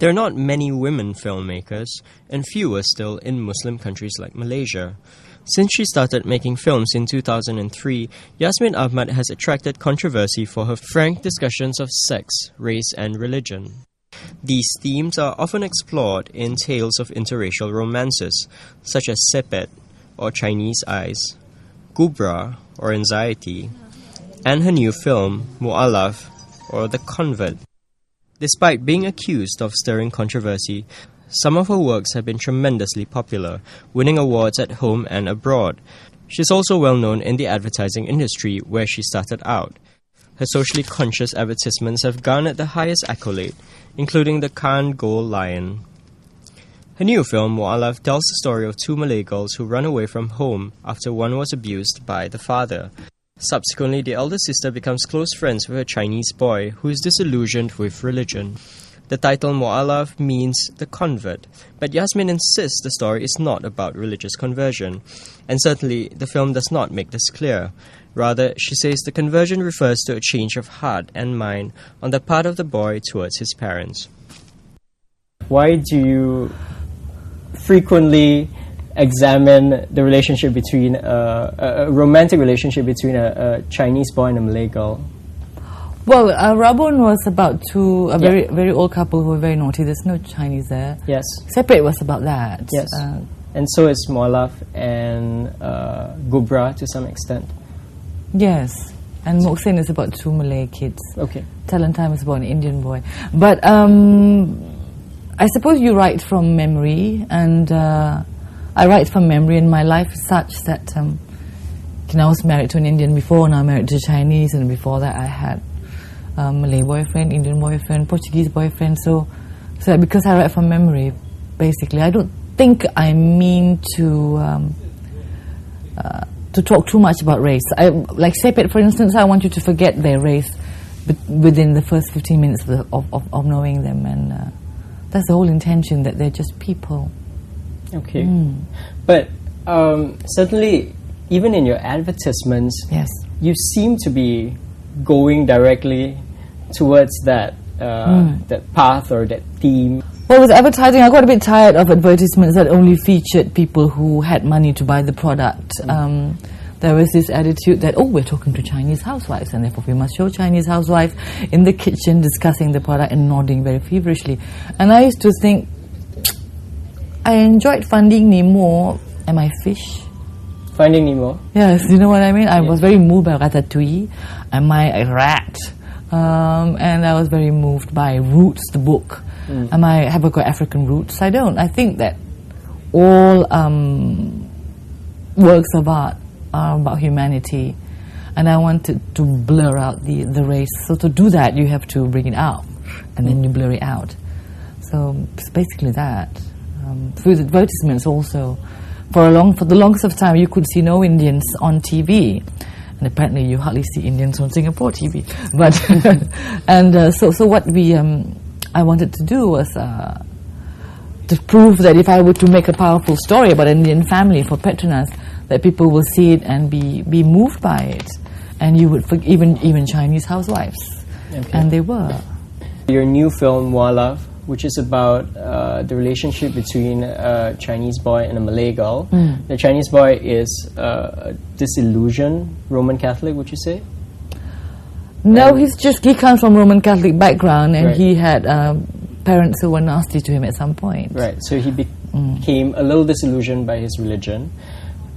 There are not many women filmmakers, and fewer still in Muslim countries like Malaysia. Since she started making films in 2003, Yasmin Ahmad has attracted controversy for her frank discussions of sex, race, and religion. These themes are often explored in tales of interracial romances, such as Sepet, or Chinese Eyes, Gubra, or Anxiety, and her new film, Muallaf, or The Convert. Despite being accused of stirring controversy, some of her works have been tremendously popular, winning awards at home and abroad. She's also well known in the advertising industry, where she started out. Her socially conscious advertisements have garnered the highest accolade, including the Cannes Gold Lion. Her new film, Muallaf, tells the story of two Malay girls who run away from home after one was abused by the father. Subsequently, the elder sister becomes close friends with a Chinese boy who is disillusioned with religion. The title Muallaf means the convert, but Yasmin insists the story is not about religious conversion, and certainly the film does not make this clear. Rather, she says the conversion refers to a change of heart and mind on the part of the boy towards his parents. Why do you frequently examine the relationship between a romantic relationship between a Chinese boy and a Malay girl? Well, Rabun was about a very old couple who were very naughty. There's no Chinese there. Yes. Separate was about that. Yes. And so is Muallaf and Gubra to some extent. Yes. And Moksin is about two Malay kids. Okay. Talent Time is about an Indian boy. But I suppose you write from memory, and I write from memory, and my life is such that I was married to an Indian before, now I'm married to a Chinese, and before that I had Malay boyfriend, Indian boyfriend, Portuguese boyfriend. So because I write from memory, basically, I don't think I mean to talk too much about race. Like Sepet, for instance, I want you to forget their race within the first 15 minutes of knowing them, and that's the whole intention, that they're just people. Okay. But certainly, even in your advertisements, yes, you seem to be going directly towards that that path or that theme. Well, with advertising, I got a bit tired of advertisements that only featured people who had money to buy the product. There was this attitude that, we're talking to Chinese housewives, and therefore we must show Chinese housewives in the kitchen discussing the product and nodding very feverishly. And I used to think, I enjoyed Finding Nemo. Am I fish? Finding Nemo? Yes, you know what I mean? I was very moved by Ratatouille. Am I a rat? And I was very moved by Roots, the book. Have I got African roots? I don't. I think that all works of art are about humanity, and I wanted to blur out the race. So to do that, you have to bring it out, and then you blur it out. So it's basically that. Through the advertisements also, for the longest of time, you could see no Indians on TV, and apparently you hardly see Indians on Singapore TV. But so what I wanted to do was to prove that if I were to make a powerful story about an Indian family for Petronas, that people will see it and be moved by it, and you would even Chinese housewives, and they were. Your new film Muallaf, which is about the relationship between a Chinese boy and a Malay girl. The Chinese boy is a disillusioned Roman Catholic, would you say? No, he comes from Roman Catholic background, and he had parents who were nasty to him at some point. Right, so he became a little disillusioned by his religion,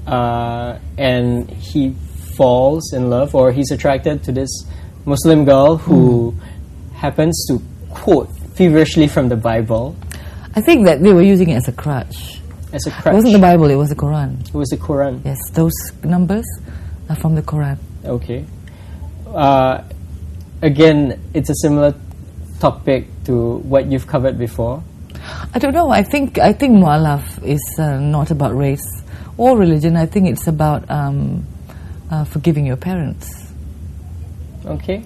and he falls in love, or he's attracted to this Muslim girl who happens to quote feverishly from the Bible. I think that they were using it as a crutch. As a crutch? It wasn't the Bible, it was the Quran. It was the Quran? Yes, those numbers are from the Quran. Okay. Again, it's a similar topic to what you've covered before. I don't know. I think Muallaf is not about race or religion. I think it's about forgiving your parents. Okay.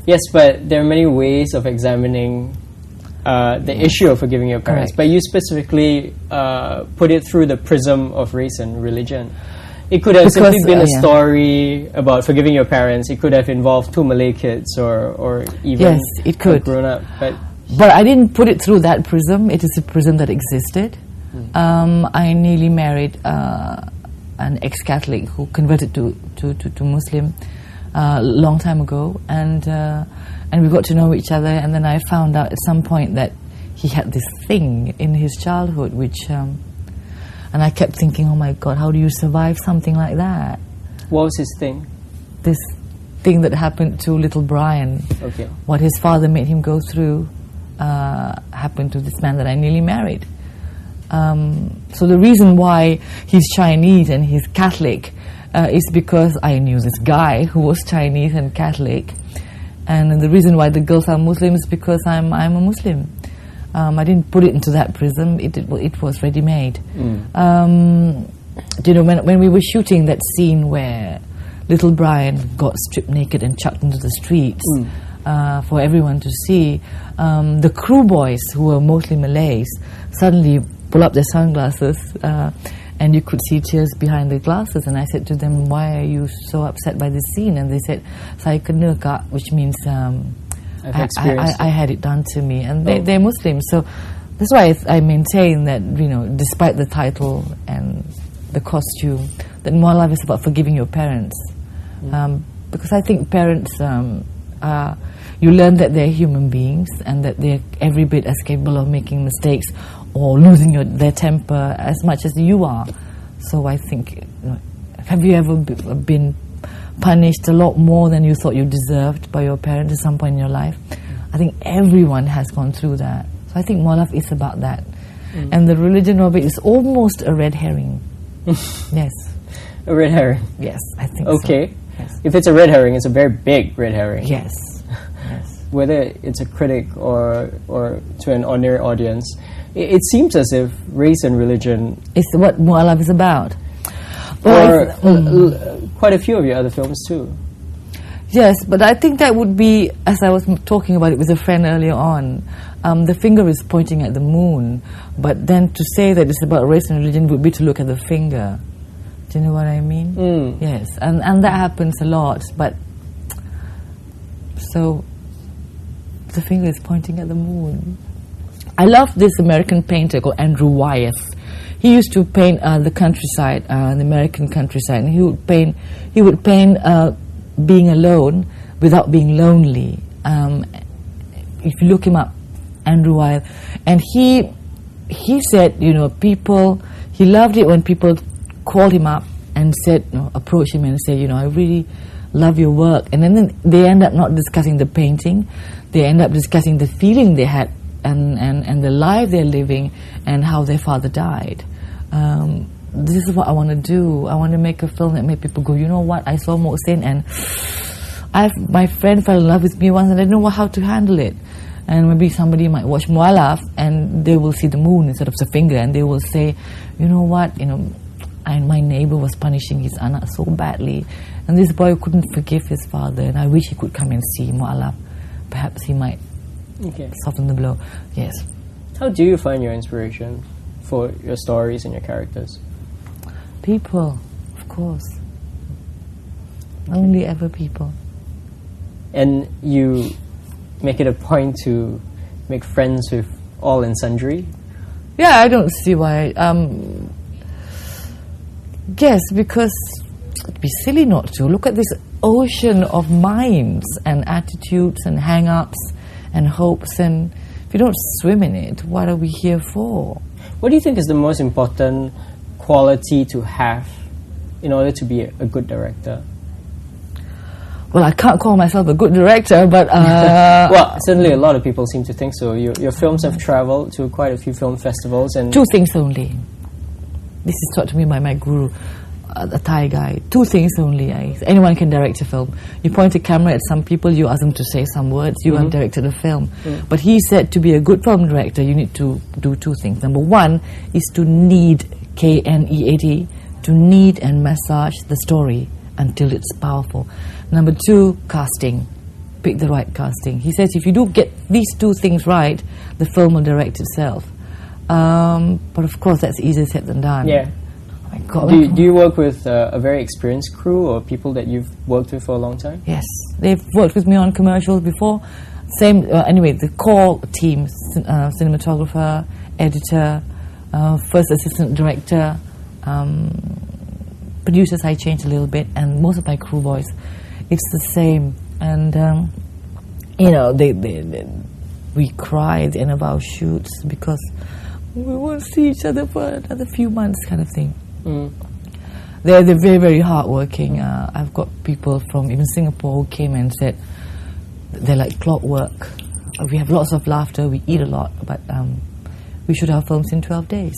Yes, but there are many ways of examining the issue of forgiving your parents. Correct. But you specifically put it through the prism of race and religion. It could have simply been a story about forgiving your parents. It could have involved two Malay kids or even it could. grown up. But But I didn't put it through that prism. It is a prism that existed. I nearly married an ex-Catholic who converted to Muslim a long time ago, and we got to know each other. And then I found out at some point that he had this thing in his childhood, which, and I kept thinking, oh my God, how do you survive something like that? What was his thing? This thing that happened to little Brian. Okay. What his father made him go through happened to this man that I nearly married. So the reason why he's Chinese and he's Catholic is because I knew this guy who was Chinese and Catholic, and the reason why the girls are Muslim is because I'm a Muslim. I didn't put it into that prism. It was ready-made. You know, when we were shooting that scene where little Brian got stripped naked and chucked into the streets for everyone to see, the crew boys, who were mostly Malays, suddenly pull up their sunglasses and you could see tears behind the glasses. And I said to them, why are you so upset by this scene? And they said, saya kena kak, which means I had it done to me. And they're Muslims, so that's why I maintain that, you know, despite the title and the costume, that muallaf is about forgiving your parents. Because I think parents, you learn that they're human beings and that they're every bit as capable of making mistakes or losing their temper as much as you are. So I think, you know, have you ever been punished a lot more than you thought you deserved by your parents at some point in your life? I think everyone has gone through that. So I think muallaf is about that. And the religion of it is almost a red herring. Yes. A red herring? Yes, I think okay. so. Yes. If it's a red herring, it's a very big red herring. Yes. Yes. Whether it's a critic or to an ordinary audience, it seems as if race and religion... It's what muallaf is about. Or quite a few of your other films too. Yes, but I think that would be, as I was talking about it with a friend earlier on, the finger is pointing at the moon, but then to say that it's about race and religion would be to look at the finger. Do you know what I mean? Yes, and that happens a lot, but so the finger is pointing at the moon. I love this American painter called Andrew Wyeth. He used to paint the countryside, the American countryside, and he would paint being alone without being lonely. If you look him up, Andrew Wyeth, and he said, you know, he loved it when people called him up and said, you know, approached him and said, you know, I really love your work. And then they end up not discussing the painting, they end up discussing the feeling they had and the life they're living and how their father died. This is what I want to do. I want to make a film that make people go, you know what, I saw Mohsin and my friend fell in love with me once and I didn't know how to handle it. And maybe somebody might watch muallaf and they will see the moon instead of the finger and they will say, you know what, you know, my neighbor was punishing his anak so badly and this boy couldn't forgive his father and I wish he could come and see muallaf. Perhaps he might soften the blow. Yes. How do you find your inspiration for your stories and your characters? People, of course. Only ever people. And you make it a point to make friends with all and sundry? Yeah, I don't see why. Yes, because it'd be silly not to. Look at this ocean of minds and attitudes and hang-ups and hopes, and if you don't swim in it, what are we here for? What do you think is the most important quality to have in order to be a good director? Well, I can't call myself a good director, but... well, certainly a lot of people seem to think so. Your films have traveled to quite a few film festivals. And 2 things only. This is taught to me by my guru, a Thai guy. 2 things only. Anyone can direct a film. You point a camera at some people, you ask them to say some words, you have directed a film. But he said to be a good film director, you need to do 2 things. Number 1 is to knead, K-N-E-A-D, to knead and massage the story until it's powerful. Number 2, casting. Pick the right casting. He says if you do get these 2 things right, the film will direct itself. But of course, that's easier said than done. Yeah. Oh my God. Do you work with a very experienced crew or people that you've worked with for a long time? Yes. They've worked with me on commercials before. Same, anyway, the core team, cinematographer, editor, first assistant director, producers I changed a little bit, and most of my crew boys, it's the same. And, you know, we cry at the end of our shoots because we won't see each other for another few months kind of thing. They're very, very hardworking. I've got people from even Singapore who came and said they're like clockwork. We have lots of laughter, we eat a lot, but we shoot our films in 12 days.